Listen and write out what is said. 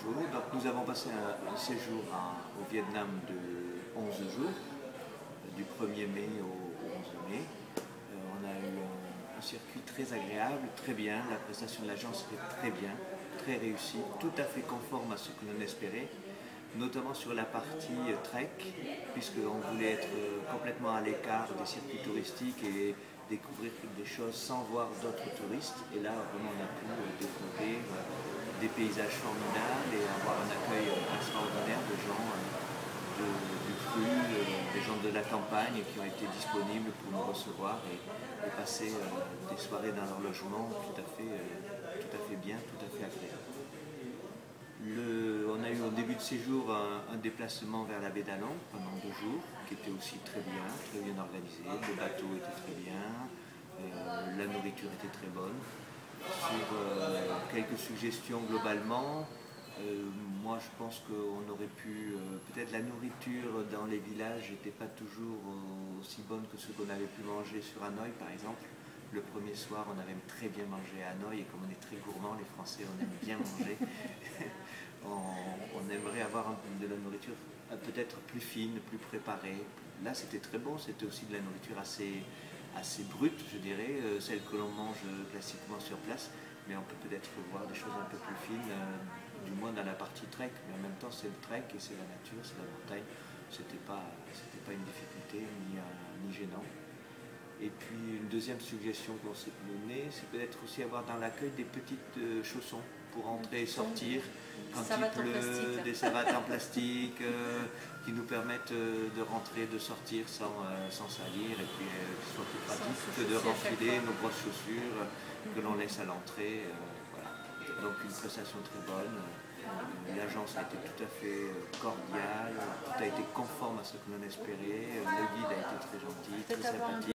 bonjour. Donc nous avons passé un séjour au Vietnam de 11 jours, du 1er mai au 11 mai. On a eu un circuit très agréable, très bien. La prestation de l'agence était très bien, très réussie, tout à fait conforme à ce que l'on espérait, notamment sur la partie trek, puisqu'on voulait être complètement à l'écart des circuits touristiques et découvrir des choses sans voir d'autres touristes. Et là, vraiment, on a pu découvrir des paysages formidables et avoir un accueil extraordinaire de gens du cru, des gens de la campagne qui ont été disponibles pour nous recevoir et passer des soirées dans leur logement tout à fait bien, tout à fait agréable. On a eu au début de séjour un déplacement vers la baie d'Along pendant 2 jours, qui était aussi très bien organisé. Le bateau était très bien, la nourriture était très bonne. Sur quelques suggestions globalement, moi je pense qu'on aurait pu, peut-être la nourriture dans les villages n'était pas toujours aussi bonne que ce qu'on avait pu manger sur Hanoï par exemple. Le premier soir, on avait très bien mangé à Hanoï et comme on est très gourmand, les Français, on aime bien manger. on aimerait avoir de la nourriture peut-être plus fine, plus préparée. Là, c'était très bon, c'était aussi de la nourriture assez brute, je dirais, celle que l'on mange classiquement sur place, mais on peut peut-être voir des choses un peu plus fines, du moins dans la partie trek, mais en même temps, c'est le trek et c'est la nature, c'est la montagne. C'était pas une difficulté ni gênant. Et puis une deuxième suggestion qu'on s'est donnée, c'est peut-être aussi avoir dans l'accueil des petites chaussons pour entrer et sortir quand il pleut, des savates en plastique qui nous permettent de rentrer, de sortir sans salir et puis qui soient plus pratiques que de renfiler nos grosses chaussures que l'on laisse à l'entrée. Voilà. Donc une prestation très bonne. L'agence a été tout à fait cordiale, tout a été conforme à ce que l'on espérait, le guide a été très gentil, très sympathique.